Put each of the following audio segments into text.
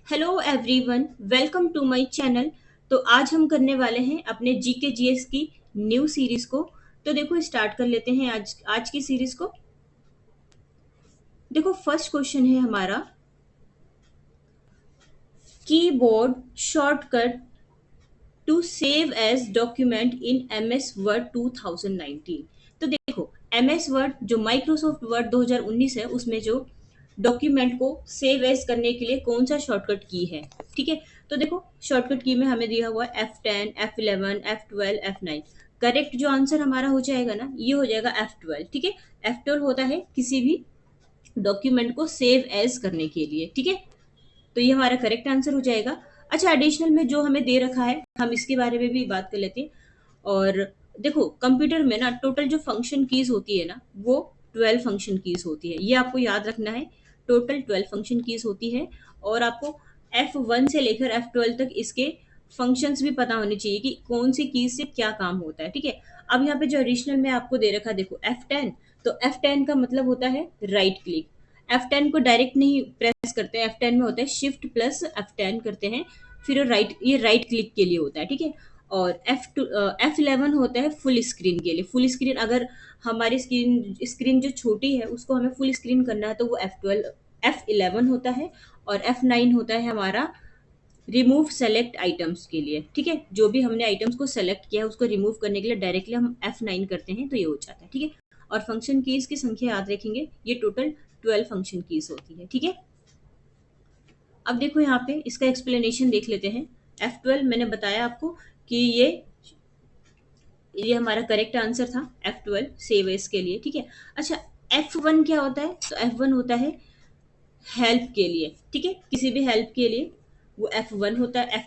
Hello everyone, welcome to my channel. तो आज हम करने वाले हैं अपने जीके जीएस की न्यू सीरीज को। तो देखो स्टार्ट कर लेते हैं आज की सीरीज को। देखो फर्स्ट क्वेश्चन है हमारा, keyboard shortcut to save as document in M S Word 2019। तो देखो एम एस वर्ड जो माइक्रोसॉफ्ट वर्ड 2019 है उसमें जो डॉक्यूमेंट को सेव एज करने के लिए कौन सा शॉर्टकट की है। ठीक है, तो देखो शॉर्टकट की में हमें दिया हुआ है F10, F11, F12, F9। Correct जो आंसर हमारा हो जाएगा ना, ये हो जाएगा F12। ठीक है, F12 होता है किसी भी डॉक्यूमेंट को सेव एज करने के लिए। ठीक है, तो ये हमारा करेक्ट आंसर हो जाएगा। अच्छा, एडिशनल में जो हमें दे रखा है हम इसके बारे में भी बात कर लेते हैं। और देखो कंप्यूटर में ना टोटल जो फंक्शन कीज होती है ना, वो 12 फंक्शन कीज होती है, ये आपको याद रखना है। टोटल 12 फंक्शन कीज होती है और आपको F1 से लेकर F12 तक इसके फंक्शंस भी पता होने चाहिए कि कौन सी कीज से क्या काम होता है। ठीक है, अब यहाँ पे जो एडिशनल में आपको दे रखा देखो F10, तो F10 का मतलब होता है राइट क्लिक। F10 को डायरेक्ट नहीं प्रेस करते हैं, F10 में होता है शिफ्ट प्लस F10 करते हैं, फिर राइट, ये राइट क्लिक के लिए होता है। ठीक है, और F11 होता है फुल स्क्रीन के लिए। फुल स्क्रीन अगर हमारी स्क्रीन जो छोटी है उसको हमें फुल स्क्रीन करना है तो वो F11 होता है। और F9 होता है हमारा रिमूव सेलेक्ट आइटम्स के लिए। ठीक है, जो भी हमने आइटम्स को सेलेक्ट किया है उसको रिमूव करने के लिए डायरेक्टली हम F9 करते हैं तो ये हो जाता है। ठीक है, और फंक्शन कीज की संख्या याद रखेंगे, ये टोटल 12 फंक्शन कीज होती है। ठीक है, अब देखो यहाँ पे इसका एक्सप्लेनेशन देख लेते हैं। F12 मैंने बताया आपको कि ये हमारा करेक्ट आंसर था, F12 सेव एज के लिए। ठीक है, अच्छा F1 क्या होता है? तो F1 होता है हेल्प के लिए। ठीक है, किसी भी हेल्प के लिए वो F1 होता है।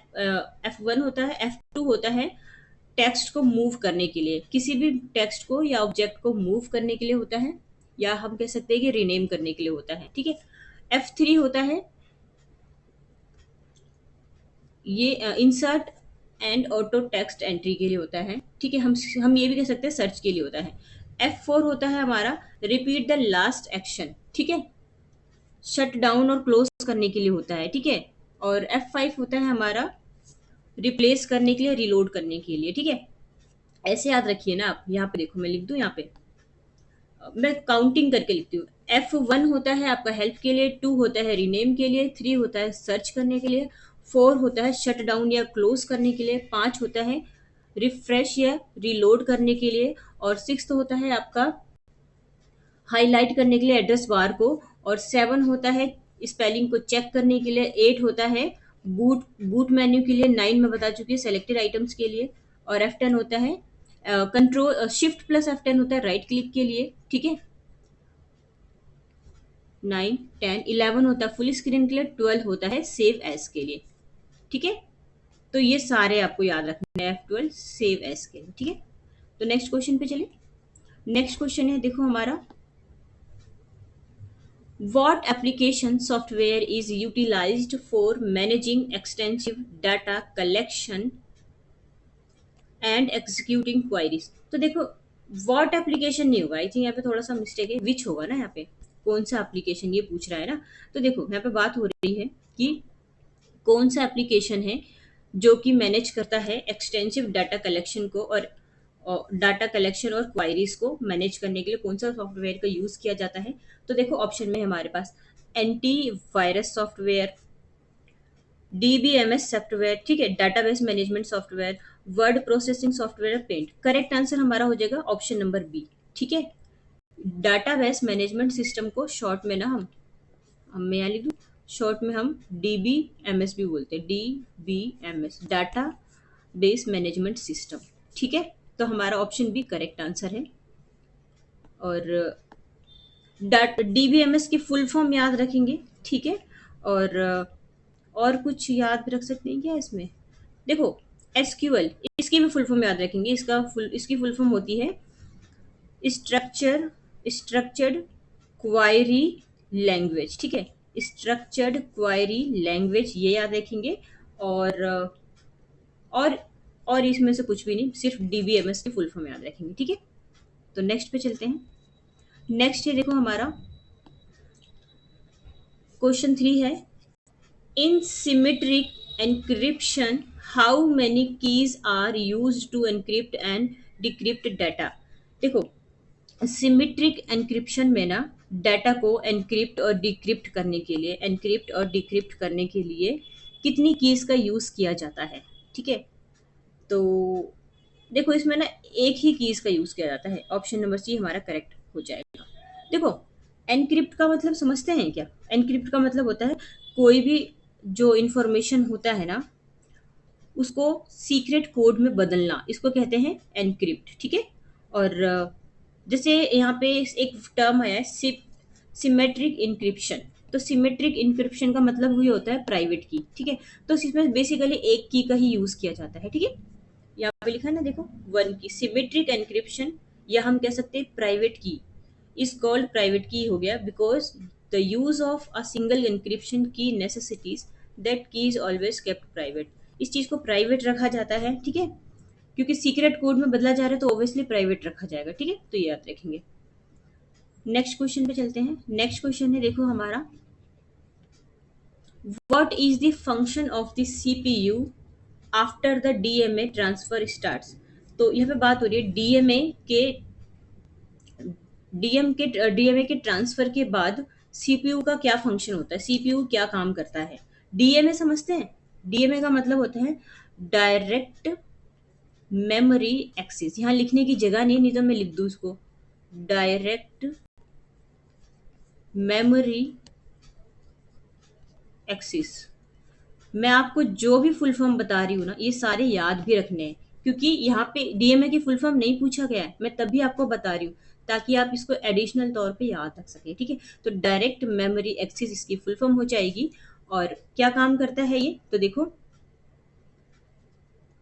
F1 होता है। F2 होता है टेक्स्ट को मूव करने के लिए, किसी भी टेक्स्ट को या ऑब्जेक्ट को मूव करने के लिए होता है, या हम कह सकते हैं कि रीनेम करने के लिए होता है। ठीक है, F3 होता है, ये insert and auto text entry के लिए होता है। ठीक है, हम ये भी कह सकते हैं सर्च के लिए होता है। F4 होता है हमारा रिपीट द लास्ट एक्शन। ठीक है, शट डाउन और क्लोज करने के लिए होता है। ठीक है, और F5 होता है हमारा रिप्लेस करने के लिए, रिलोड करने के लिए। ठीक है, ऐसे याद रखिए ना आप। यहाँ पे देखो मैं लिख दूं, यहाँ पे मैं काउंटिंग करके लिखती हूँ। F1 होता है आपका हेल्प के लिए, 2 होता है रीनेम के लिए, 3 होता है सर्च करने के लिए, 4 होता है शट डाउन या क्लोज करने के लिए, 5 होता है रिफ्रेश या रिलोड करने के लिए, और 6 होता है आपका हाईलाइट करने के लिए एड्रेस बार को, और 7 होता है स्पेलिंग को चेक करने के लिए, 8 होता है बूट बूट मेन्यू के लिए, 9 मैं बता चुकी हूँ सेलेक्टेड आइटम्स के लिए, और F10 होता है कंट्रोल शिफ्ट प्लस F10 होता है राइट क्लिक के लिए। ठीक है, 9, 10, 11 होता है फुल स्क्रीन के लिए, 12 होता है सेव एज के लिए। ठीक है, तो ये सारे आपको याद रखने हैं F12 सेव एज के लिए। ठीक है, तो नेक्स्ट क्वेश्चन पे चलिए। नेक्स्ट क्वेश्चन है देखो हमारा, what application software is utilized for managing extensive data collection and executing queries? तो देखो what application नहीं होगा, आई थिंक यहाँ पे थोड़ा सा मिस्टेक है, which होगा ना। यहाँ पे कौन सा एप्लीकेशन ये पूछ रहा है ना। तो देखो यहाँ पे बात हो रही है कि कौन सा एप्लीकेशन है जो कि मैनेज करता है एक्सटेंसिव डाटा कलेक्शन को, और डाटा कलेक्शन और क्वायरीज को मैनेज करने के लिए कौन सा सॉफ्टवेयर का यूज किया जाता है। तो देखो ऑप्शन में है हमारे पास anti virus software, DBMS software, ठीक है, database management software, word processing software, paint. Correct answer हमारा हो जाएगा ऑप्शन नंबर बी। ठीक है, डाटाबेस मैनेजमेंट सिस्टम को शॉर्ट में ना मैं यहाँ लिख दूँ, शॉर्ट में हम DBMS भी बोलते हैं, DBMS data base management system. ठीक है, तो हमारा ऑप्शन बी करेक्ट आंसर है। और DBMS की फुल फॉर्म याद रखेंगे। ठीक है, और कुछ याद रख सकते हैं क्या इसमें? देखो SQL, इसकी भी फुल फॉर्म याद रखेंगे। इसकी फुल फॉर्म होती है स्ट्रक्चर्ड क्वायरी लैंग्वेज। ठीक है, स्ट्रक्चर्ड क्वायरी लैंग्वेज, ये याद रखेंगे। और और और इसमें से कुछ भी नहीं, सिर्फ DBMS की फुल फॉर्म याद रखेंगे। ठीक है, तो नेक्स्ट पे चलते हैं। नेक्स्ट है देखो हमारा क्वेश्चन 3 है, In symmetric encryption, how many keys are used to encrypt and decrypt data? देखो, सिमेट्रिक एन्क्रिप्शन में ना डाटा को एनक्रिप्ट और डिक्रिप्ट करने के लिए कितनी कीज का यूज किया जाता है? ठीक है, तो देखो इसमें ना एक ही कीज का यूज किया जाता है। ऑप्शन नंबर सी हमारा करेक्ट हो जाएगा। देखो, एनक्रिप्ट का मतलब समझते हैं क्या? एनक्रिप्ट का मतलब होता है कोई भी जो इंफॉर्मेशन होता है ना, उसको सीक्रेट कोड में बदलना, इसको कहते हैं एनक्रिप्ट। ठीक है, और जैसे यहाँ पे एक टर्म है सिमेट्रिक इंक्रिप्शन। तो सिमेट्रिक इंक्रिप्शन का मतलब वही होता है प्राइवेट की। ठीक है, तो इसमें बेसिकली एक की का ही यूज किया जाता है। ठीक है, यहाँ पे लिखा है ना, देखो, वन की सिमेट्रिक एन्क्रिप्शन, या हम कह सकते हैं प्राइवेट की इज कॉल्ड प्राइवेट की हो गया, because the use of a single encryption की नेसेसिटीज दैट की इज ऑलवेज केप्ट प्राइवेट। इस चीज को प्राइवेट रखा जाता है। ठीक है, क्योंकि सीक्रेट कोड में बदला जा रहा है तो ऑब्वियसली प्राइवेट रखा जाएगा। ठीक है, तो ये याद रखेंगे। नेक्स्ट क्वेश्चन पे चलते हैं। नेक्स्ट क्वेश्चन है, देखो हमारा, what is the function of the CPU after the DMA transfer starts? तो यहाँ पे बात हो रही है डीएमए के ट्रांसफर के बाद सीपीयू का क्या फंक्शन होता है, सीपीयू क्या काम करता है? डीएमए समझते हैं? डीएमए का मतलब होता है डायरेक्ट मेमोरी एक्सेस। यहाँ लिखने की जगह नहीं तो मैं लिख दूँ इसको, डायरेक्ट मेमोरी एक्सेस। मैं आपको जो भी फुल फॉर्म बता रही हूँ ना, ये सारे याद भी रखने हैं, क्योंकि यहाँ पे डीएमए की फुल फॉर्म नहीं पूछा गया है, मैं तभी आपको बता रही हूँ ताकि आप इसको एडिशनल तौर पे याद रख सकें। ठीक है, तो डायरेक्ट मेमोरी एक्सेस इसकी फुल फॉर्म हो जाएगी। और क्या काम करता है ये, तो देखो,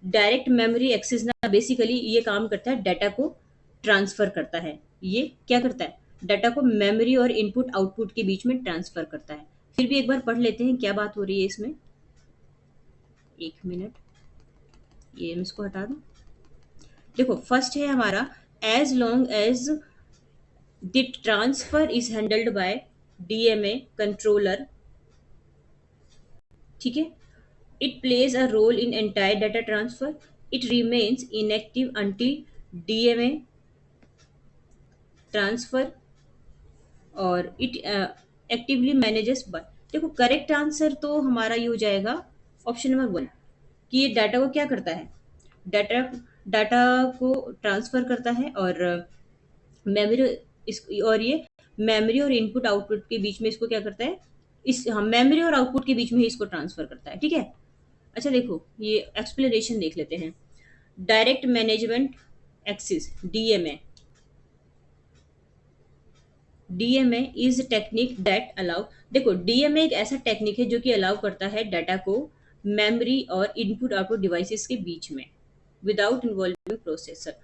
डायरेक्ट मेमोरी एक्सेस ना बेसिकली ये काम करता है, डाटा को ट्रांसफर करता है। ये क्या करता है, डाटा को मेमोरी और इनपुट आउटपुट के बीच में ट्रांसफर करता है। फिर भी एक बार पढ़ लेते हैं क्या बात हो रही है इसमें। एक मिनट, ये मैं इसको हटा दूं। देखो, फर्स्ट है हमारा, as long as the transfer is handled by DMA controller. ठीक है, it plays a role in entire data transfer, it remains inactive until DMA transfer, और इट एक्टिवली मैनेजेस बाय। देखो, करेक्ट आंसर तो हमारा ये हो जाएगा ऑप्शन नंबर वन, कि ये डाटा को क्या करता है, डाटा डाटा को ट्रांसफर करता है, और मेमोरी इस और ये मेमोरी और इनपुट आउटपुट के बीच में इसको क्या करता है, इस हाँ मेमोरी और आउटपुट के बीच में ही इसको ट्रांसफर करता है। ठीक है, अच्छा देखो, ये एक्सप्लेनेशन देख लेते हैं। Direct management axis, DMA. DMA is technique that allow, देखो डीएमए एक ऐसा टेक्निक है जो कि अलाउ करता है डाटा को मेमोरी और इनपुट आउटपुट डिवाइसेस के बीच में विदाउट इन्वॉल्विंग प्रोसेसर,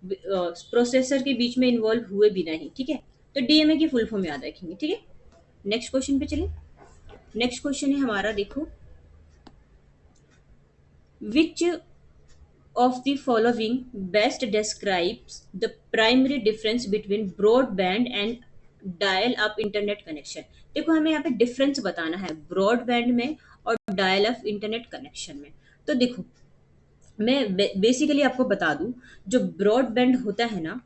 प्रोसेसर के बीच में इन्वॉल्व हुए बिना ही। ठीक है, तो डीएमए की फुल फॉर्म याद रखेंगे। ठीक है, नेक्स्ट क्वेश्चन पे चलिए। नेक्स्ट क्वेश्चन है हमारा, देखो, विच of the following best describes the primary difference between broadband and dial up internet connection? देखो, हमें यहाँ पे डिफरेंस बताना है ब्रॉडबैंड में और डायल अप इंटरनेट कनेक्शन में। तो देखो, मैं बेसिकली आपको बता दूं, जो ब्रॉडबैंड होता है ना,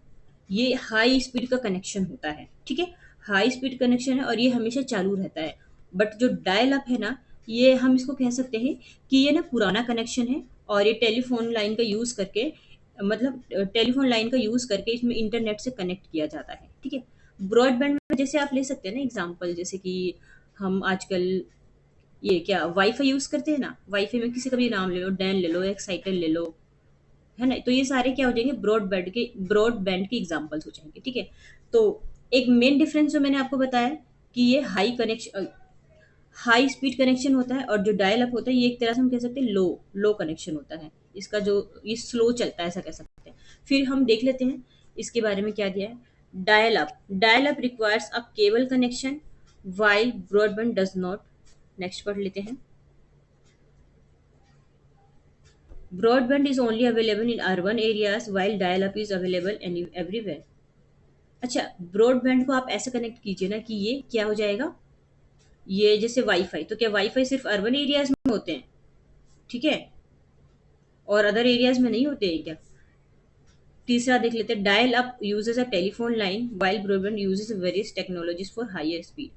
ये हाई स्पीड का कनेक्शन होता है। ठीक है, हाई स्पीड कनेक्शन है और ये हमेशा चालू रहता है। बट जो डायल अप है ना, ये हम इसको कह सकते हैं कि ये ना पुराना कनेक्शन है, और ये टेलीफोन लाइन का यूज करके, मतलब टेलीफोन लाइन का यूज करके इसमें इंटरनेट से कनेक्ट किया जाता है। ठीक है, ब्रॉडबैंड में जैसे आप ले सकते हैं ना एग्जांपल, जैसे कि हम आजकल ये क्या वाईफाई यूज करते हैं ना, वाईफाई में किसी का भी नाम ले लो, डैन ले लो, एक्साइटल ले लो, है ना, तो ये सारे क्या हो जाएंगे, ब्रॉडबैंड के एग्जांपल्स हो जाएंगे। ठीक है, तो एक मेन डिफरेंस जो मैंने आपको बताया कि ये हाई स्पीड कनेक्शन होता है, और जो डायल अप होता है ये एक तरह से हम कह सकते हैं लो लो कनेक्शन होता है। इसका जो ये स्लो चलता है ऐसा कह सकते हैं। फिर हम देख लेते हैं इसके बारे में क्या दिया है। Dial up requires a cable connection while broadband does not. Next पढ़ लेते हैं। Broadband is only available in urban areas while dial up is available everywhere. अच्छा, ब्रॉडबैंड को आप ऐसे कनेक्ट कीजिए ना कि ये क्या हो जाएगा, ये जैसे वाईफाई, तो क्या वाईफाई सिर्फ अर्बन एरियाज में होते हैं? ठीक है, और अदर एरियाज में नहीं होते हैं क्या? तीसरा देख लेते हैं, dial up uses a telephone line while broadband uses various technologies for higher speed.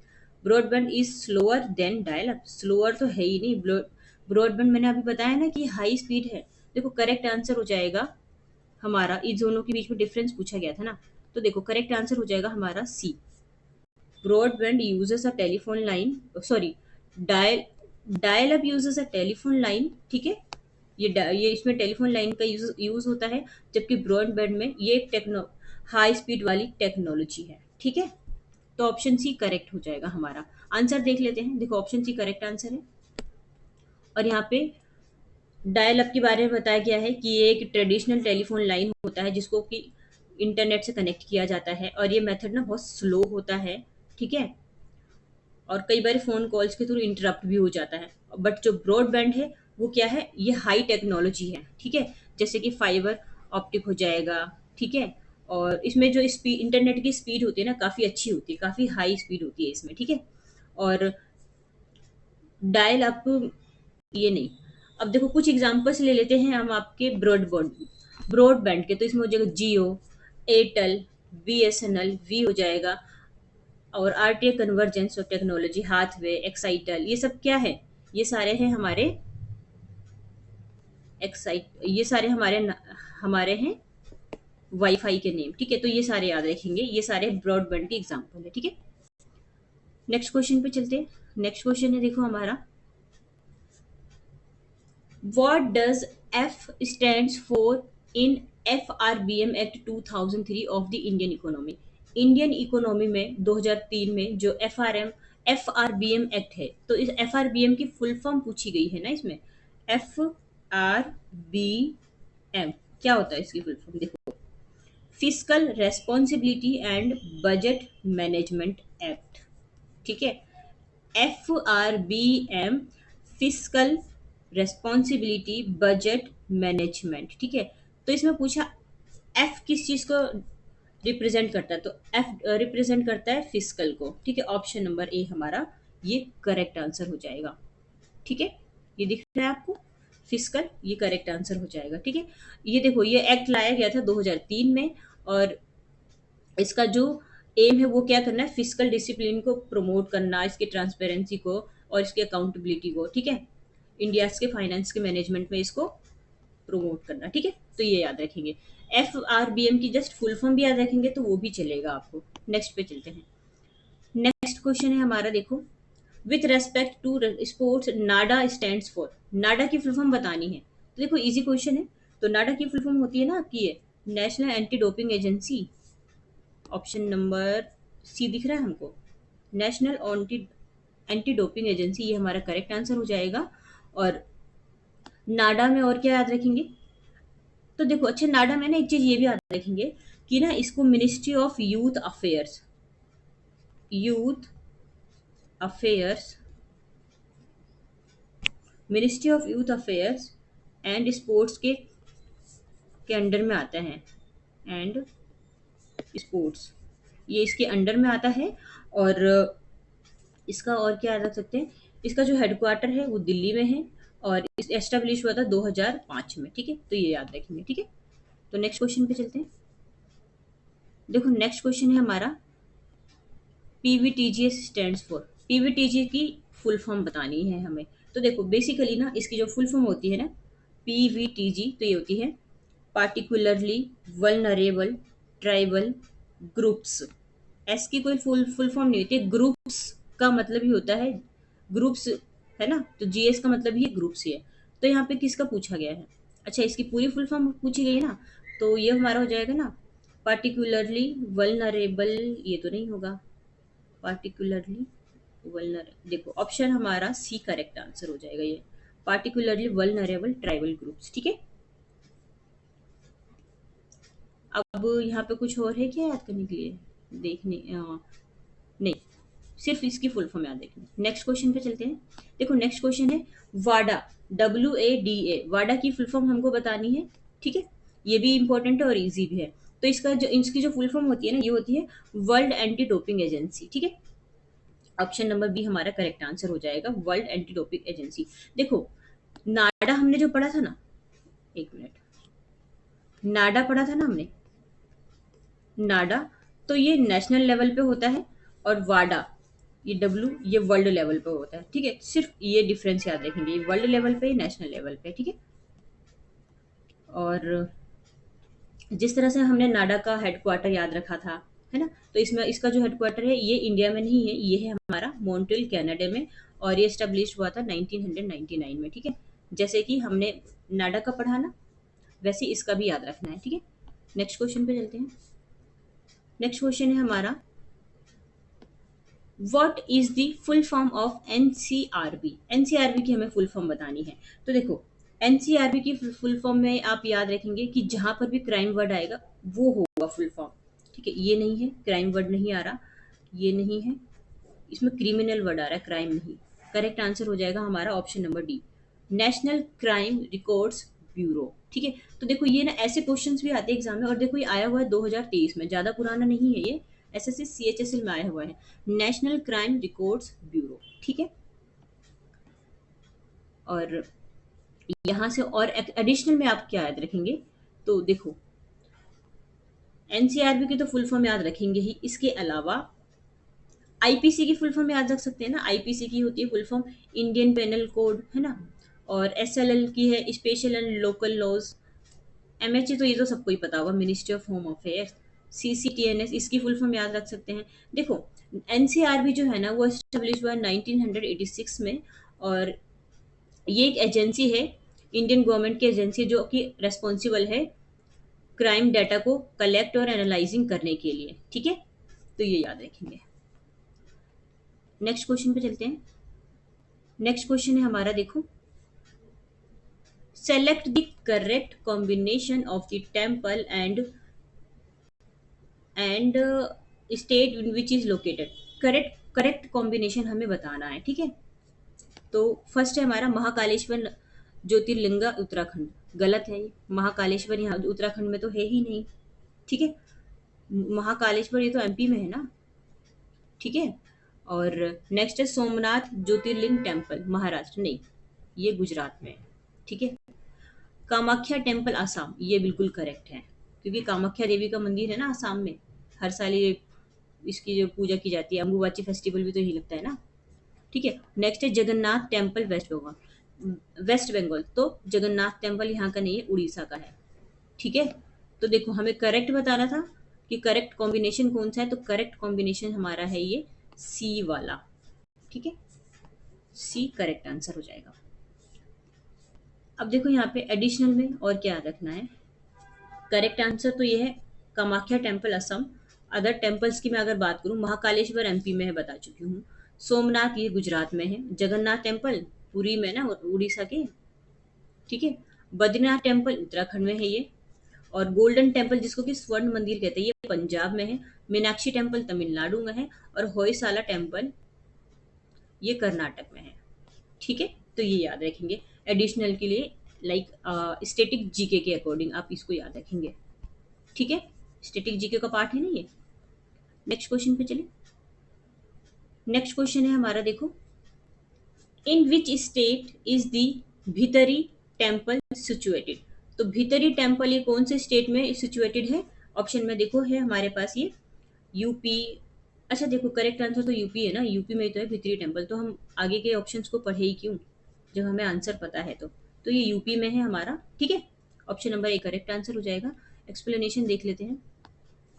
Broadband is slower than dial up, slower तो है ही नहीं। ब्रॉडबैंड मैंने अभी बताया ना कि हाई स्पीड है। देखो करेक्ट आंसर हो जाएगा हमारा, इन दोनों के बीच में डिफरेंस पूछा गया था ना, तो देखो करेक्ट आंसर हो जाएगा हमारा C. Broadband uses a telephone line, sorry, dial dial up uses a telephone line, ठीक है। ये इसमें टेलीफोन लाइन का यूज होता है, जबकि ब्रॉडबैंड में ये एक टेक्नो हाई स्पीड वाली टेक्नोलॉजी है, ठीक है। तो ऑप्शन सी करेक्ट हो जाएगा हमारा। आंसर देख लेते हैं, देखो ऑप्शन सी करेक्ट आंसर है। और यहाँ पे डायल अप के बारे में बताया गया है कि ये एक ट्रेडिशनल टेलीफोन लाइन होता है जिसको कि इंटरनेट से कनेक्ट किया जाता है, और ये मेथड ना बहुत स्लो होता है, ठीक है। और कई बार फ़ोन कॉल्स के थ्रू इंटरप्ट भी हो जाता है। बट जो ब्रॉडबैंड है वो क्या है, ये हाई टेक्नोलॉजी है, ठीक है। जैसे कि फाइबर ऑप्टिक हो जाएगा, ठीक है। और इसमें जो स्पीड, इंटरनेट की स्पीड होती है ना, काफ़ी अच्छी होती है, काफ़ी हाई स्पीड होती है इसमें, ठीक है। और डायल अप ये नहीं। अब देखो कुछ एग्जांपल्स ले लेते हैं हम आपके ब्रॉडबैंड के, तो इसमें हो जाएगा जियो, एयरटेल, बीएसएनएल, वी हो जाएगा, और आरटीए कन्वर्जेंस और टेक्नोलॉजी, हाथवे, एक्साइटल, ये सब क्या है? ये सारे हैं हमारे ये सारे हमारे हैं वाईफाई के नेम, ठीक है। तो ये सारे याद रखेंगे, ये सारे ब्रॉडबैंड के एग्जांपल है, ठीक है। नेक्स्ट क्वेश्चन पे चलते हैं। नेक्स्ट क्वेश्चन है देखो हमारा, What does F stands for in FRBM Act 2003 of the Indian Economy? Indian economy में 2003 में जो एफआरबीएम एक्ट है, तो इस एफआरबीएम की फुल फॉर्म पूछी गई है ना इसमें। एफआरबीएम क्या होता है, इसकी फुल फॉर्म देखो, fiscal responsibility and budget management act, ठीक है। FRBM, fiscal responsibility budget management, ठीक है। तो इसमें पूछा एफ किस चीज को रिप्रेजेंट करता है, तो एफ रिप्रेजेंट करता है फिस्कल को, ठीक है। ऑप्शन नंबर ए हमारा ये करेक्ट आंसर हो जाएगा, ठीक है। ये दिख रहा है आपको, फिस्कल, ये करेक्ट आंसर हो जाएगा, ठीक है। ये देखो ये एक्ट लाया गया था 2003 में, और इसका जो एम है वो क्या करना है, फिजिकल डिसिप्लिन को प्रमोट करना, इसके ट्रांसपेरेंसी को और इसकी अकाउंटेबिलिटी को, ठीक है। इंडिया के फाइनेंस के मैनेजमेंट में इसको प्रमोट करना, ठीक है। तो ये याद रखेंगे। FRBM की जस्ट फुल फॉर्म भी याद रखेंगे तो वो भी चलेगा आपको। नेक्स्ट पे चलते हैं। नेक्स्ट क्वेश्चन है हमारा देखो, with respect to sports NADA stands for, NADA की फुल फॉर्म बतानी है, तो देखो इजी क्वेश्चन है। तो नाडा की फुल फॉर्म होती है ना आपकी ये National Anti Doping Agency. Option number C दिख रहा है हमको, नेशनल एंटी डोपिंग एजेंसी, ये हमारा करेक्ट आंसर हो जाएगा। और नाडा में और क्या याद रखेंगे, तो देखो अच्छा नाडा में ना एक चीज ये भी याद रखेंगे कि ना इसको youth affairs ministry of youth affairs and sports के अंडर में आता है, एंड स्पोर्ट्स, ये इसके अंडर में आता है। और इसका और क्या याद रख सकते हैं, इसका जो हेडक्वार्टर है वो दिल्ली में है, और इस एस्टेब्लिश हुआ था 2005 में, ठीक है। तो ये याद रखेंगे, ठीक है। तो नेक्स्ट क्वेश्चन पे चलते हैं। देखो नेक्स्ट क्वेश्चन है हमारा, पीवीटीजीएस स्टैंड्स फॉर, पीवीटीजी की फुल फॉर्म बतानी है हमें। तो देखो बेसिकली ना इसकी जो फुल फॉर्म होती है ना, पीवीटीजी, तो ये होती है particularly vulnerable tribal groups. S की कोई फुल फॉर्म नहीं होती है, ग्रुप्स का मतलब ही होता है ग्रुप्स, है ना। तो जीएस का मतलब ही ग्रुप्स ही है। तो यहाँ पे किसका पूछा गया है, अच्छा इसकी पूरी फुल फॉर्म पूछी गई है ना, तो ये हमारा हो जाएगा ना पार्टिकुलरली वल्नरेबल, ये तो नहीं होगा, पार्टिकुलरली वल्नर, देखो ऑप्शन हमारा सी करेक्ट आंसर हो जाएगा, ये पार्टिकुलरली वल्नरेबल ट्राइबल ग्रुप्स, ठीक है। अब यहाँ पे कुछ और है क्या याद करने के लिए, देखने नहीं, सिर्फ इसकी फुल फॉर्म याद रखनी। नेक्स्ट क्वेश्चन पे चलते हैं। देखो नेक्स्ट क्वेश्चन है वाडा, WADA, वाडा की फुल फॉर्म हमको बतानी है, ठीक है। ये भी इंपॉर्टेंट है और इजी भी है। तो इसकी जो फुल फॉर्म होती है ना, ये होती है वर्ल्ड एंटी डोपिंग एजेंसी, ठीक है। ऑप्शन नंबर बी हमारा करेक्ट आंसर हो जाएगा, वर्ल्ड एंटी डोपिंग एजेंसी। देखो, नाडा हमने जो पढ़ा था ना, एक मिनट, नाडा पढ़ा था ना हमने, नाडा, तो ये नेशनल लेवल पे होता है, और वाडा, ये डब्ल्यू, ये वर्ल्ड लेवल पे होता है। ठीक है, सिर्फ ये डिफरेंस याद रखेंगे, ये वर्ल्ड लेवल पे, नेशनल लेवल पे। ठीक है, और जिस तरह से हमने नाडा का हेडक्वार्टर याद रखा था, है ना, तो इसमें इसका जो हेडक्वार्टर है ये इंडिया में नहीं है, ये है हमारा मॉन्ट्रियल कनाडा में, और ये स्टेब्लिश हुआ था 1999 में। ठीक है, जैसे कि हमने नाडा का पढ़ा ना, वैसे इसका भी याद रखना है। ठीक है, नेक्स्ट क्वेश्चन पे चलते हैं। नेक्स्ट क्वेश्चन है हमारा, what is the full form of NCRB. NCRB की हमें फुल फॉर्म बतानी है। तो देखो, एनसीआरबी की फुल फॉर्म में आप याद रखेंगे कि जहां पर भी क्राइम वर्ड आएगा वो होगा फुल फॉर्म। ठीक है, ये नहीं है, क्राइम वर्ड नहीं आ रहा, ये नहीं है, इसमें क्रिमिनल वर्ड आ रहा है, क्राइम नहीं। करेक्ट आंसर हो जाएगा हमारा option number D, national crime records bureau. ठीक है, तो देखो ये ना ऐसे क्वेश्चंस भी आते हैं एग्जाम में, और देखो ये आया हुआ है 2023 में, ज्यादा पुराना नहीं है ये, एसएससी सीएचएसएल में आया हुआ है, नेशनल क्राइम रिकॉर्ड्स ब्यूरो। ठीक है, और यहाँ से और एडिशनल में आप क्या याद रखेंगे, तो देखो एनसीआरबी की तो फुल फॉर्म याद रखेंगे ही, इसके अलावा आईपीसी की फुल फॉर्म याद रख सकते हैं ना, आईपीसी की होती है full form Indian Penal Code, है ना, और एसएलएल की है special and local laws, MHA तो ये तो सबको ही पता होगा, Ministry of Home Affairs, CCTNS इसकी फुल फॉर्म याद रख सकते हैं। देखो, एनसीआरबी जो है ना वो एस्टेब्लिश हुआ 1986 में, और ये एक एजेंसी है, इंडियन गवर्नमेंट की एजेंसी जो कि रेस्पॉन्सिबल है क्राइम डाटा को कलेक्ट और एनालाइजिंग करने के लिए। ठीक है, तो ये याद रखेंगे। नेक्स्ट क्वेश्चन पे चलते हैं। नेक्स्ट क्वेश्चन है हमारा, देखो, select the correct combination of the temple and state in which is located. Correct correct combination हमें बताना है। ठीक है, तो फर्स्ट है हमारा महाकालेश्वर ज्योतिर्लिंगा उत्तराखंड, गलत है ये, महाकालेश्वर यहाँ उत्तराखंड में तो है ही नहीं। ठीक है, महाकालेश्वर ये तो एमपी में है ना। ठीक है, और नेक्स्ट है सोमनाथ ज्योतिर्लिंग टेम्पल, महाराष्ट्र नहीं, ये गुजरात में है। ठीक है, कामाख्या टेम्पल आसाम, ये बिल्कुल करेक्ट है, क्योंकि कामाख्या देवी का मंदिर है ना आसाम में, हर साल ये इसकी जो पूजा की जाती है, अम्बुबाची फेस्टिवल भी तो यही लगता है ना। ठीक है, नेक्स्ट है Jagannath temple West Bengal, West Bengal, तो जगन्नाथ टेम्पल यहाँ का नहीं है, उड़ीसा का है। ठीक है, तो देखो हमें करेक्ट बताना था कि करेक्ट कॉम्बिनेशन कौन सा है, तो करेक्ट कॉम्बिनेशन हमारा है ये सी वाला। ठीक है, सी करेक्ट आंसर हो जाएगा। अब देखो यहाँ पे एडिशनल में और क्या रखना है, करेक्ट आंसर तो ये है Kamakhya temple Assam. Other temples की मैं अगर बात करूँ, महाकालेश्वर एमपी में है, बता चुकी हूँ, सोमनाथ ये गुजरात में है, जगन्नाथ टेम्पल पुरी में ना, उड़ीसा के। ठीक है, बद्रीनाथ टेम्पल उत्तराखंड में है ये, और गोल्डन टेम्पल जिसको कि स्वर्ण मंदिर कहते हैं ये पंजाब में है, मीनाक्षी टेम्पल तमिलनाडु में है, और होयसाला टेम्पल ये कर्नाटक में है। ठीक है, तो ये याद रखेंगे एडिशनल के लिए, लाइक स्टेटिक जीके के अकॉर्डिंग आप इसको याद रखेंगे। ठीक है, स्टेटिक जीके का पार्ट है ना ये। नेक्स्ट क्वेश्चन पे चले। नेक्स्ट क्वेश्चन है हमारा, देखो, इन विच स्टेट इज द भीतरी टेम्पल सिचुएटेड। तो भीतरी टेम्पल ये कौन से स्टेट में सिचुएटेड है, ऑप्शन में देखो है हमारे पास ये यूपी। अच्छा देखो, करेक्ट आंसर तो यूपी है ना, यूपी में तो है भीतरी टेम्पल, तो हम आगे के ऑप्शंस को पढ़े ही क्यों जब हमें आंसर पता है। तो ये यूपी में है हमारा। ठीक है, option number A correct answer हो जाएगा। एक्सप्लेनेशन देख लेते हैं।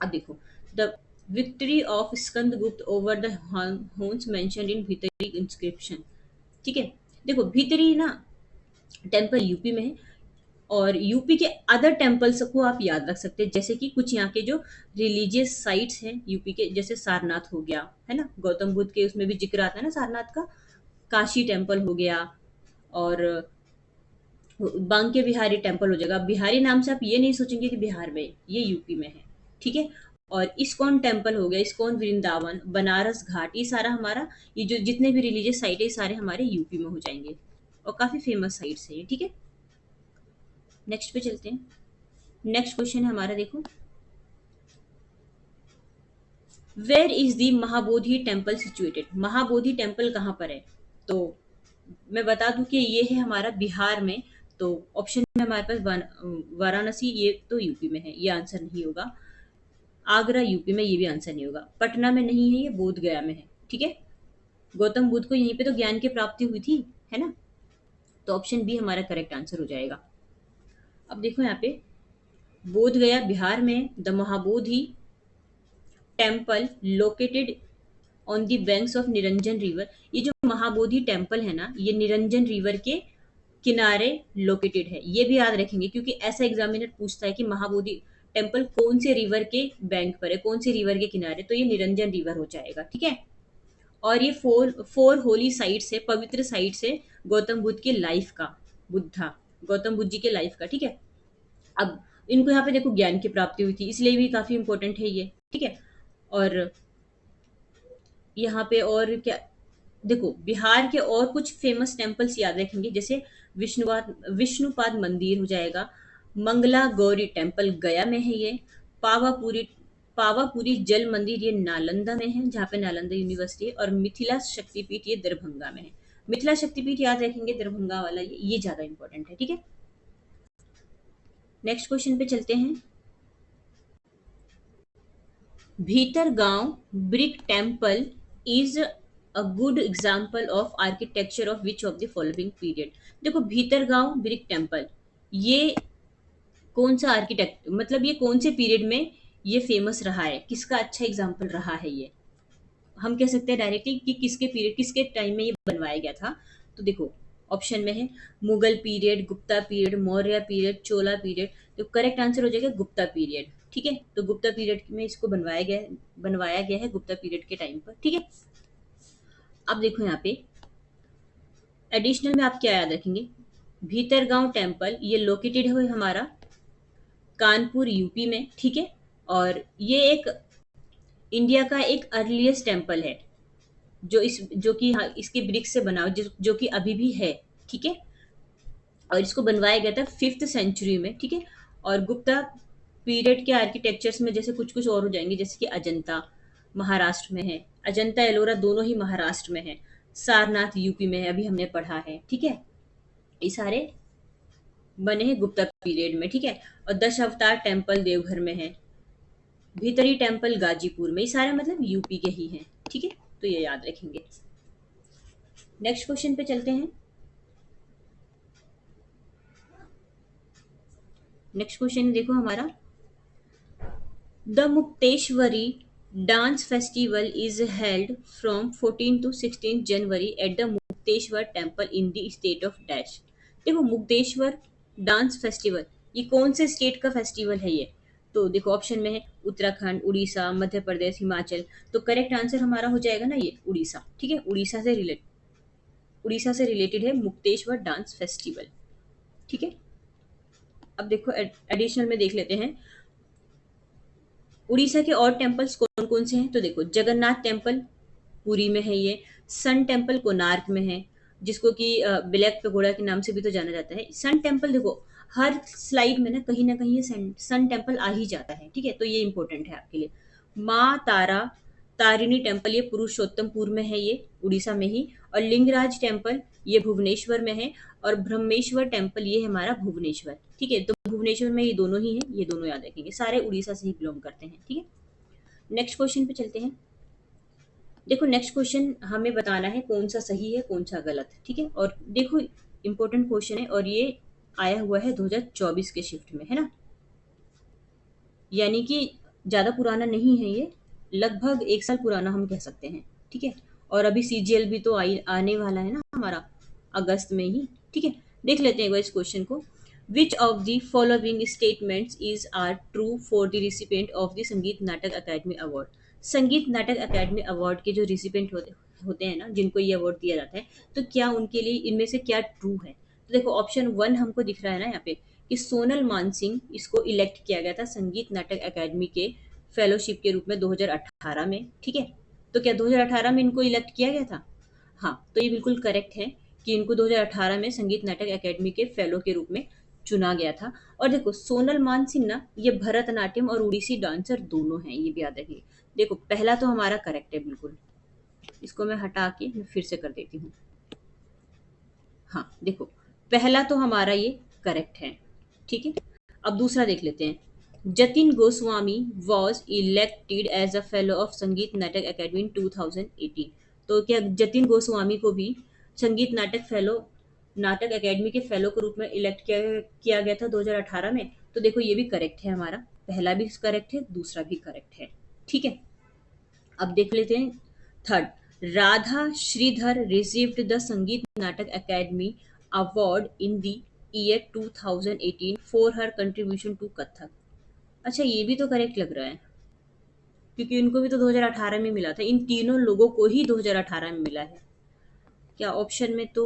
अब देखो, the victory of Skandagupta over the Huns mentioned in Bhitari inscription. ठीक है, देखो भीतरी ना टेम्पल यूपी में है, और यूपी के अदर टेम्पल्स को आप याद रख सकते हैं, जैसे कि कुछ यहाँ के जो रिलीजियस साइट्स हैं यूपी के, जैसे सारनाथ हो गया, है ना, गौतम बुद्ध के उसमें भी जिक्र आता है ना सारनाथ का, काशी टेम्पल हो गया, और बांके बिहारी टेम्पल हो जाएगा। बिहारी नाम से आप ये नहीं सोचेंगे कि बिहार में, ये यूपी में है। ठीक है, और इस्कॉन टेम्पल हो गया, इस्कॉन वृंदावन, बनारस घाट, ये सारा हमारा, ये जो जितने भी रिलीजियस साइट है ये सारे हमारे यूपी में हो जाएंगे, और काफी फेमस साइट्स है ये। ठीक है, नेक्स्ट पे चलते हैं। नेक्स्ट क्वेश्चन है हमारा, देखो, where is the Mahabodhi temple situated? Mahabodhi temple कहाँ पर है? तो मैं बता दूं कि ये है हमारा बिहार में। तो ऑप्शन में हमारे पास वाराणसी, ये तो यूपी में है, ये आंसर नहीं होगा। आगरा यूपी में, ये भी आंसर नहीं होगा। पटना में नहीं है, ये बोध गया में है। ठीक है, गौतम बुद्ध को यहीं पे तो ज्ञान की प्राप्ति हुई थी, है ना। तो ऑप्शन बी हमारा करेक्ट आंसर हो जाएगा। अब देखो यहाँ पे, बोध गया बिहार में, the Mahabodhi temple located on the banks of Niranjan river. ये जो महाबोधि टेम्पल है ना, ये निरंजन रिवर के किनारे लोकेटेड है। ये भी याद रखेंगे क्योंकि ऐसा एग्जामिनर पूछता है कि महाबोधि टेम्पल कौन से रिवर के बैंक पर है, कौन से रिवर के किनारे, तो ये निरंजन रिवर हो जाएगा। ठीक है, और ये फोर फोर होली साइट से, पवित्र साइट से गौतम बुद्ध की लाइफ का, बुद्धा गौतम बुद्ध जी के लाइफ का। ठीक है, अब इनको यहाँ पे देखो ज्ञान की प्राप्ति हुई थी, इसलिए भी काफी इंपॉर्टेंट है ये। ठीक है, और यहाँ पे और क्या, देखो बिहार के और कुछ फेमस टेम्पल्स याद रखेंगे, जैसे विष्णुपाद मंदिर हो जाएगा, मंगला गौरी टेम्पल गया में है ये, पावापुरी पावापुरी जल मंदिर ये नालंदा में है, जहाँ पे नालंदा यूनिवर्सिटी है, और मिथिला शक्तिपीठ ये दरभंगा में है। मिथिला शक्तिपीठ याद रखेंगे, दरभंगा वाला ये ज्यादा इंपॉर्टेंट है। ठीक है, नेक्स्ट क्वेश्चन पे चलते हैं। भीतर गांव brick temple is a good example of architecture of which of the following period? देखो भीतर गांव ब्रिक टेम्पल, ये कौन सा आर्किटेक्ट, मतलब ये कौन से पीरियड में ये फेमस रहा है, किसका अच्छा एग्जाम्पल रहा है ये? हम कह सकते हैं डायरेक्टली कि किसके पीरियड, किसके टाइम में ये बनवाया गया था। तो देखो ऑप्शन में है Mughal period, Gupta period, Maurya period, Chola period. तो करेक्ट आंसर हो जाएगा गुप्ता पीरियड। ठीक है, तो गुप्ता पीरियड में इसको बनवाया गया है गुप्ता पीरियड के टाइम पर। ठीक है, अब देखो यहाँ पे एडिशनल में आप क्या याद रखेंगे, भीतरगांव टेम्पल ये लोकेटेड है हमारा कानपुर यूपी में। ठीक है, और ये एक इंडिया का एक अर्लीस्ट टेम्पल है, जो कि हाँ, इसके ब्रिक्स से बना जो कि अभी भी है। ठीक है, और इसको बनवाया गया था 5th सेंचुरी में। ठीक है, और गुप्ता पीरियड के आर्किटेक्चर्स में जैसे कुछ कुछ और हो जाएंगे, जैसे कि अजंता महाराष्ट्र में है, अजंता एलोरा दोनों ही महाराष्ट्र में है, सारनाथ यूपी में है, अभी हमने पढ़ा है। ठीक है, ये सारे बने हैं गुप्ता पीरियड में। ठीक है, और दश अवतार टेम्पल देवघर में है, भीतरी टेम्पल गाजीपुर में, ये सारे मतलब यूपी के ही हैं। ठीक है, तो ये याद रखेंगे। नेक्स्ट क्वेश्चन पे चलते हैं। नेक्स्ट क्वेश्चन देखो हमारा, the Mukteshwari dance festival is held from 14 to 16 January at the Mukteshwar temple in the state of dash. देखो मुक्तेश्वर डांस फेस्टिवल ये कौन से स्टेट का फेस्टिवल है ये? तो देखो ऑप्शन में है उत्तराखंड, उड़ीसा, मध्य प्रदेश, हिमाचल। तो करेक्ट आंसर हमारा हो जाएगा ना ये उड़ीसा। ठीक है, उड़ीसा से रिलेटेड है मुक्तेश्वर डांस फेस्टिवल। ठीक है, अब देखो एडिशनल में देख लेते हैं उड़ीसा के और टेम्पल्स कौन कौन से हैं। तो देखो जगन्नाथ टेम्पल पुरी में है ये, सन टेम्पल कोणार्क में है, जिसको कि ब्लैक पगोड़ा के नाम से भी तो जाना जाता है। सन टेम्पल देखो हर स्लाइड में ना कहीं ये सन टेम्पल आ ही जाता है। ठीक है, तो ये इंपॉर्टेंट है आपके लिए। माँ तारा तारिणी टेम्पल ये पुरुषोत्तमपुर में है, ये उड़ीसा में ही, और लिंगराज टेम्पल ये भुवनेश्वर में है, और ब्रह्मेश्वर टेम्पल ये है हमारा भुवनेश्वर। ठीक है, तो भुवनेश्वर में ये दोनों ही हैं, ये दोनों याद रखेंगे, सारे उड़ीसा से ही बिलोंग करते हैं। ठीक है, नेक्स्ट क्वेश्चन पे चलते हैं। देखो नेक्स्ट क्वेश्चन हमें बताना है कौन सा सही है कौन सा गलत। ठीक है, और देखो इंपॉर्टेंट क्वेश्चन है, और ये आया हुआ है 2024 के शिफ्ट में, है ना, यानी कि ज़्यादा पुराना नहीं है ये, लगभग 1 साल पुराना हम कह सकते हैं। ठीक है, और अभी सीजीएल भी तो आने वाला है ना हमारा अगस्त में ही। ठीक है, देख लेते हैं इस क्वेश्चन को। Which of the following statements is are true for the recipient of the Sangeet Natak Academy award? संगीत नाटक अकेडमी अवार्ड के जो रिसिपेंट होते हैं ना, जिनको ये अवार्ड दिया जाता है, तो क्या उनके लिए इनमें से क्या ट्रू है? तो देखो ऑप्शन 1 हमको दिख रहा है ना यहाँ पे कि सोनल मानसिंह इसको इलेक्ट किया गया था संगीत नाटक अकेडमी के फेलोशिप के रूप में 2018 में। ठीक है, तो क्या 2018 में इनको इलेक्ट किया गया था? हाँ, तो ये बिल्कुल करेक्ट है कि इनको 2018 में संगीत नाटक अकेडमी के फेलो के रूप में चुना गया था। और देखो सोनल मानसिंह ना ये भरतनाट्यम और उड़ीसी डांसर दोनों हैं, ये भी याद रखिए। देखो पहला तो हमारा करेक्ट है बिल्कुल, इसको मैं हटा के मैं फिर से कर देती हूँ। हाँ देखो, पहला तो हमारा ये करेक्ट है, ठीक है। अब दूसरा देख लेते हैं। Jatin Goswami was elected as a fellow of Sangeet Natak academy in 2018। तो क्या जतिन गोस्वामी को भी संगीत नाटक फेलो, नाटक अकेडमी के फेलो के रूप में इलेक्ट किया गया था 2018 में? तो देखो ये भी करेक्ट है हमारा, पहला भी करेक्ट है, दूसरा भी करेक्ट है, ठीक है। अब देख लेते हैं third. Radha Sridhar received the Sangeet Natak Academy award in the year 2018 for her contribution to Kathak. अच्छा ये भी तो करेक्ट लग रहा है, क्योंकि उनको भी तो 2018 में मिला था, इन तीनों लोगों को ही 2018 में मिला है। क्या ऑप्शन में तो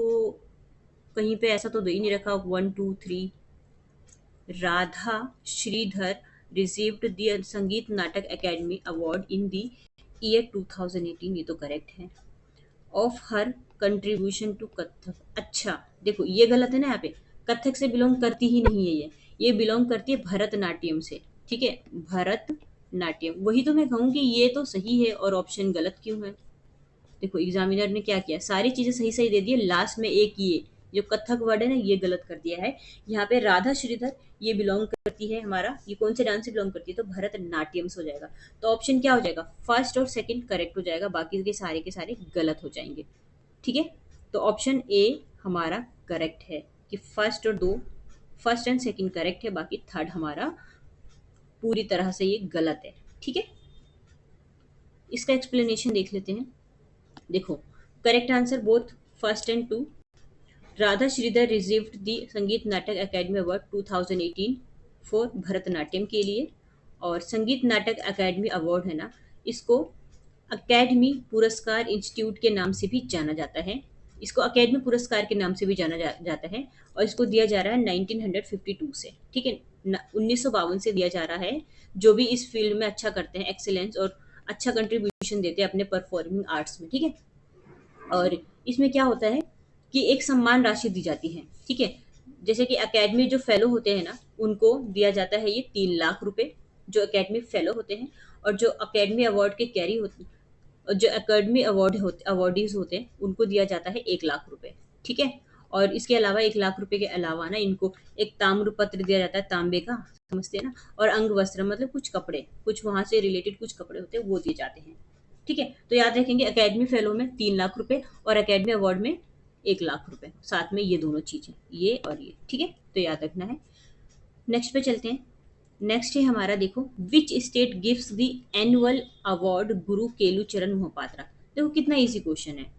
कहीं पे ऐसा तो दे ही नहीं रखा 1 2 3। Radha Sridhar received the Sangeet Natak Academy award in the year 2018, ये तो करेक्ट है। Of her contribution to Kathak, अच्छा देखो ये गलत है ना, यहाँ पे कथक से बिलोंग करती ही नहीं है ये बिलोंग करती है भरतनाट्यम से, ठीक है। भरतनाट्यम, वही तो मैं कहूँ कि ये तो सही है और ऑप्शन गलत क्यों है। देखो एग्जामिनर ने क्या किया, सारी चीजें सही सही दे दी है, लास्ट में एक ये जो कथक वर्ड है ना ये गलत कर दिया है। यहाँ पे राधा श्रीधर ये बिलोंग करती है, हमारा ये कौन से डांस से बिलोंग करती है, तो भरतनाट्यम से हो जाएगा। तो ऑप्शन क्या हो जाएगा, फर्स्ट और सेकंड करेक्ट हो जाएगा, बाकी के सारे गलत हो जाएंगे, ठीक है। तो ऑप्शन ए हमारा करेक्ट है कि फर्स्ट एंड सेकंड करेक्ट है, बाकी थर्ड हमारा पूरी तरह से ये गलत है, ठीक है। इसका एक्सप्लेनेशन देख लेते हैं। देखो correct answer both first and two. Radha Sridhar received the Sangeet Natak Academy award 2018 for Bharatanatyam के लिए। और संगीत नाटक अकेडमी अवार्ड है ना, इसको अकेडमी पुरस्कार इंस्टीट्यूट के नाम से भी जाना जाता है। इसको अकेडमी पुरस्कार के नाम से भी जाना जाता है, और इसको दिया जा रहा है 1952 से, ठीक है। 1952 से दिया जा रहा है। जो भी इस फील्ड में अच्छा करते हैं, एक्सेलेंस और अच्छा कंट्रीब्यूशन देते हैं अपने परफॉर्मिंग आर्ट्स में, ठीक है। और इसमें क्या होता है कि एक सम्मान राशि दी जाती है, ठीक है। जैसे कि एकेडमी जो फेलो होते हैं ना, उनको दिया जाता है ये 3 लाख रुपए, जो एकेडमी फेलो होते हैं। और जो एकेडमी अवार्ड के कैरी होते, और जो एकेडमी अवार्डीज होते हैं उनको दिया जाता है 1 लाख रुपए, ठीक है। और इसके अलावा 1 लाख रुपए के अलावा ना इनको एक ताम्र पत्र दिया जाता है, तांबे का, समझते हैं ना। और अंग वस्त्र मतलब कुछ कपड़े, कुछ वहां से रिलेटेड कुछ कपड़े होते हैं वो दिए जाते हैं, ठीक है। तो याद रखेंगे एकेडमी फेलो में 3 लाख रुपए और एकेडमी अवार्ड में 1 लाख रुपए, साथ में ये दोनों चीजें, ये और ये, ठीक है। तो याद रखना है। नेक्स्ट पे चलते हैं। नेक्स्ट है हमारा, देखो which state gives the annual award गुरु केलुचरण मोहपात्रा। देखो कितना इजी क्वेश्चन है।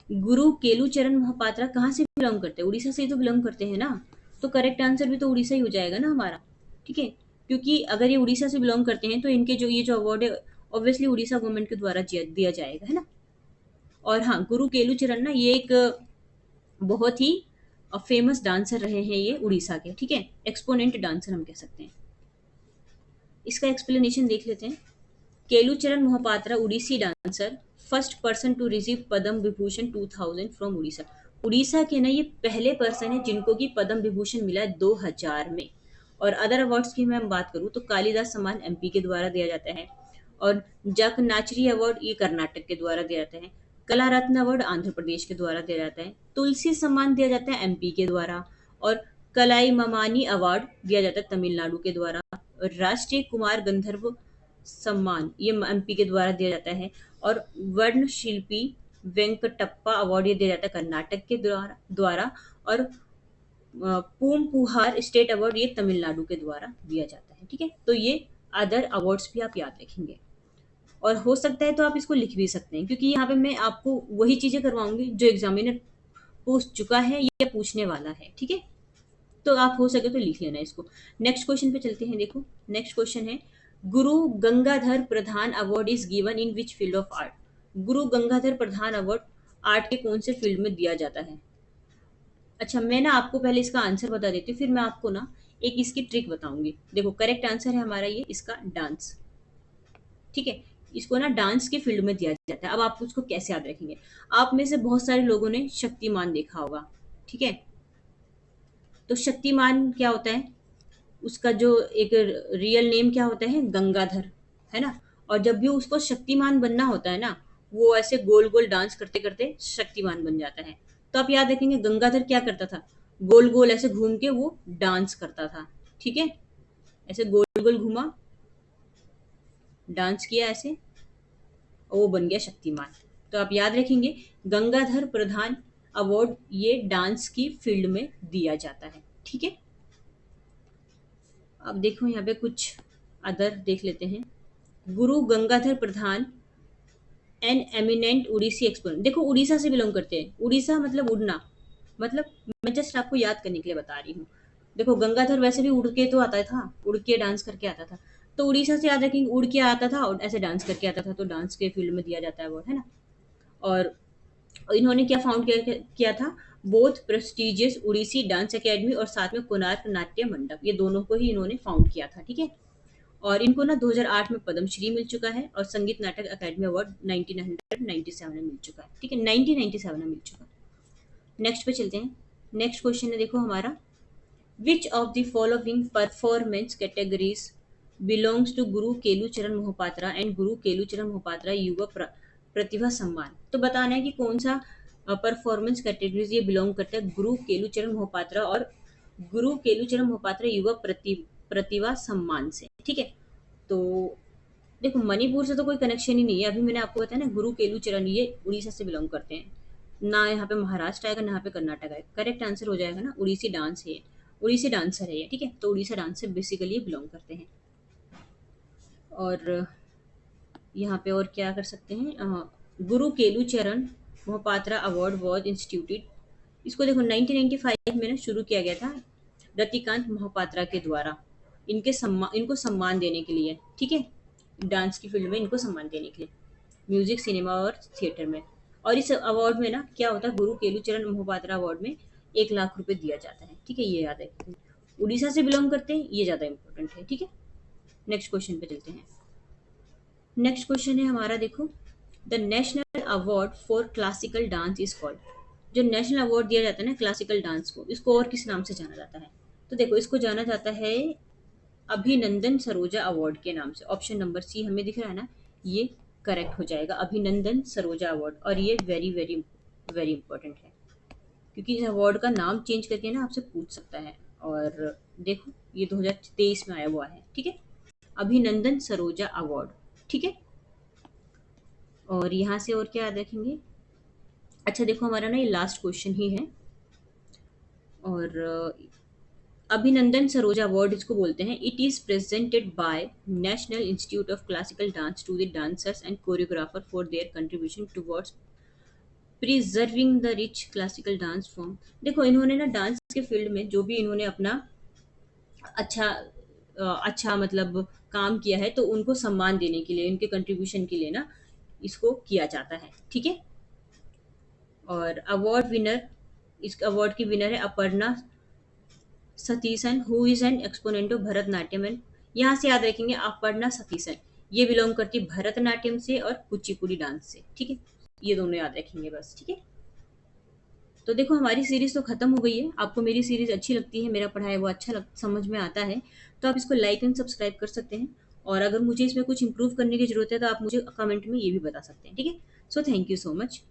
गुरु केलुचरण मोहपात्रा कहाँ से बिलोंग करते हैं, उड़ीसा से ही तो बिलोंग करते हैं ना। तो करेक्ट आंसर भी तो उड़ीसा ही हो जाएगा ना हमारा, ठीक है। क्योंकि अगर ये उड़ीसा से बिलोंग करते हैं तो इनके जो ये जो अवार्ड है ऑब्वियसली उड़ीसा गवर्नमेंट के द्वारा दिया जाएगा, है ना। और हाँ, गुरु केलुचरण ना ये एक बहुत ही फेमस डांसर रहे हैं ये उड़ीसा के, ठीक है। एक्सपोनेंट डांसर हम कह सकते हैं। इसका एक्सप्लेनेशन देख लेते हैं। Kelucharan Mohapatra Odissi dancer, first person to receive Padma Vibhushan 2000 from Orissa. Orissa के ना ये पहले पर्सन है जिनको कि पद्म विभूषण मिला है 2000 में। और अदर अवार्ड्स की मैं बात करूँ तो कालिदास सम्मान एमपी के द्वारा दिया जाता है। और जक नाचरी अवार्ड ये कर्नाटक के द्वारा दिया जाता है। कला रत्न अवार्ड आंध्र प्रदेश के द्वारा दिया जाता है। तुलसी सम्मान दिया जाता है एमपी के द्वारा। और कलाई ममानी अवार्ड दिया जाता है तमिलनाडु के द्वारा। और राष्ट्रीय कुमार गंधर्व सम्मान ये एमपी के द्वारा दिया जाता है। और वर्ण शिल्पी वेंकटप्पा अवार्ड ये दिया जाता है कर्नाटक के द्वारा। और पूम पुहार स्टेट अवार्ड ये तमिलनाडु के द्वारा दिया जाता है, ठीक है। तो ये अदर अवार्ड्स भी आप याद रखेंगे। और हो सकता है तो आप इसको लिख भी सकते हैं, क्योंकि यहाँ पे मैं आपको वही चीजें करवाऊंगी जो एग्जामिनर पूछ चुका है या पूछने वाला है, ठीक है। तो आप हो सके तो लिख लेना इसको। नेक्स्ट क्वेश्चन पे चलते हैं। देखो नेक्स्ट क्वेश्चन है, Guru Gangadhar Pradhan award is given in which field of art. Guru Gangadhar Pradhan award art के कौन से फील्ड में दिया जाता है। अच्छा मैं ना आपको पहले इसका आंसर बता देती हूँ, फिर मैं आपको ना एक इसकी ट्रिक बताऊंगी। देखो करेक्ट आंसर है हमारा ये इसका डांस, ठीक है। इसको ना डांस के फील्ड में दिया जाता है। अब आप उसको कैसे याद रखेंगे, आप में से बहुत सारे लोगों ने शक्तिमान देखा होगा, ठीक है। तो शक्तिमान क्या होता है, उसका जो एक रियल नेम क्या होता है, गंगाधर, है ना। और जब भी उसको शक्तिमान बनना होता है ना, वो ऐसे गोल गोल डांस करते करते शक्तिमान बन जाता है। तो आप याद रखेंगे गंगाधर क्या करता था, गोल गोल ऐसे घूम के वो डांस करता था। ठीक है, ऐसे गोल गोल घूमा, डांस किया ऐसे, और वो बन गया शक्तिमान। तो आप याद रखेंगे गंगाधर प्रधान अवार्ड ये डांस की फील्ड में दिया जाता है। ठीक है, अब देखो यहाँ पे कुछ अदर देख लेते हैं। गुरु गंगाधर प्रधान एन एमिनेंट उड़ीसी एक्सपोनेंट। देखो उड़ीसा से बिलोंग करते हैं, उड़ीसा मतलब उड़ना, मतलब मैं जस्ट आपको याद करने के लिए बता रही हूँ। देखो गंगाधर वैसे भी उड़ के तो आता था, उड़ के डांस करके आता था, तो उड़ीसा से याद रखेंगे, उड़ के आता था और ऐसे डांस करके आता था, तो डांस के फील्ड में दिया जाता है वो, है ना। और इन्होंने क्या फाउंड किया था, both prestigious Odissi dance academy और साथ में कोणार्क नाट्य मंडप, ये दोनों को ही इन्होंने फाउंड किया था। ठीक है, और इनको ना 2008 में पद्मश्री मिल चुका है और संगीत नाटक अकादमी अवार्ड 1997 में मिल चुका है। ठीक है, 1997 में मिल चुका है। नेक्स्ट पे चलते हैं। नेक्स्ट क्वेश्चन है देखो हमारा, which of the following performance categories belongs to Guru Kelucharan Mohapatra and गुरु केलुचरण मोहपात्रा युवा प्रतिभा सम्मान। तो बताना है कि कौन सा परफॉर्मेंस कैटेगरीज ये बिलोंग करता है गुरु केलुचरण मोहपात्रा और गुरु केलुचरण मोहपात्रा युवा प्रतिभा सम्मान से। ठीक है, तो देखो मणिपुर से तो कोई कनेक्शन ही नहीं है, अभी मैंने आपको बताया ना गुरु केलुचरण ये उड़ीसा से बिलोंग करते हैं, ना यहाँ पे महाराष्ट्र आएगा ना यहाँ पे कर्नाटक आएगा। करेक्ट आंसर हो जाएगा ना, उड़ीसी डांस है, उड़ीसी डांसर है ये। ठीक है, तो उड़ीसा डांस से बेसिकली बिलोंग करते हैं। और यहाँ पे और क्या कर सकते हैं, गुरु Kelucharan Mohapatra award was instituted, इसको देखो 1995 में ना शुरू किया गया था रतिकांत मोहपात्रा के द्वारा, इनको सम्मान देने के लिए। ठीक है, डांस की फील्ड में इनको सम्मान देने के लिए, म्यूजिक सिनेमा और थिएटर में। और इस अवार्ड में ना क्या होता है, गुरु केलुचरण मोहपात्रा अवार्ड में 1 लाख रुपए दिया जाता है। ठीक है, ये याद है, उड़ीसा से बिलोंग करते हैं, ये ज्यादा इंपॉर्टेंट है। ठीक है, नेक्स्ट क्वेश्चन पे चलते हैं। नेक्स्ट क्वेश्चन है हमारा देखो, the national award for classical dance is called. जो नेशनल अवार्ड दिया जाता है ना क्लासिकल डांस को, इसको और किस नाम से जाना जाता है, तो देखो इसको जाना जाता है अभिनंदन सरोजा अवार्ड के नाम से। ऑप्शन नंबर सी हमें दिख रहा है ना, ये करेक्ट हो जाएगा, अभिनंदन सरोजा अवार्ड। और ये वेरी वेरी वेरी इंपॉर्टेंट है, क्योंकि इस अवार्ड का नाम चेंज करके ना आपसे पूछ सकता है। और देखो ये 2023 में आया हुआ है। ठीक है, अभिनंदन सरोजा अवार्ड। ठीक है, और यहाँ से और क्या याद रखेंगे, अच्छा देखो हमारा ना ये लास्ट क्वेश्चन ही है। और अभिनंदन सरोजा अवार्ड इसको बोलते हैं, it is presented by National Institute of Classical Dance to the dancers and choreographer for their contribution towards preserving the rich classical dance form. देखो इन्होंने ना डांस के फील्ड में जो भी इन्होंने अपना अच्छा अच्छा मतलब काम किया है, तो उनको सम्मान देने के लिए, उनके कंट्रीब्यूशन के लिए ना इसको किया जाता है। ठीक है, और अवार्ड विनर, इस अवार्ड की विनर है Aparna Satheesan who is an exponent of Bharatanatyam and, यहाँ से याद रखेंगे अपर्णा सतीसन, ये बिलोंग करती है भरतनाट्यम से और कुचिपुड़ी डांस से। ठीक है, ये दोनों याद रखेंगे बस। ठीक है, तो देखो हमारी सीरीज तो खत्म हो गई है। आपको मेरी सीरीज अच्छी लगती है, मेरा पढ़ाया वो अच्छा समझ में आता है, तो आप इसको लाइक एंड सब्सक्राइब कर सकते हैं। और अगर मुझे इसमें कुछ इंप्रूव करने की जरूरत है तो आप मुझे कमेंट में ये भी बता सकते हैं। ठीक है, so thank you so much.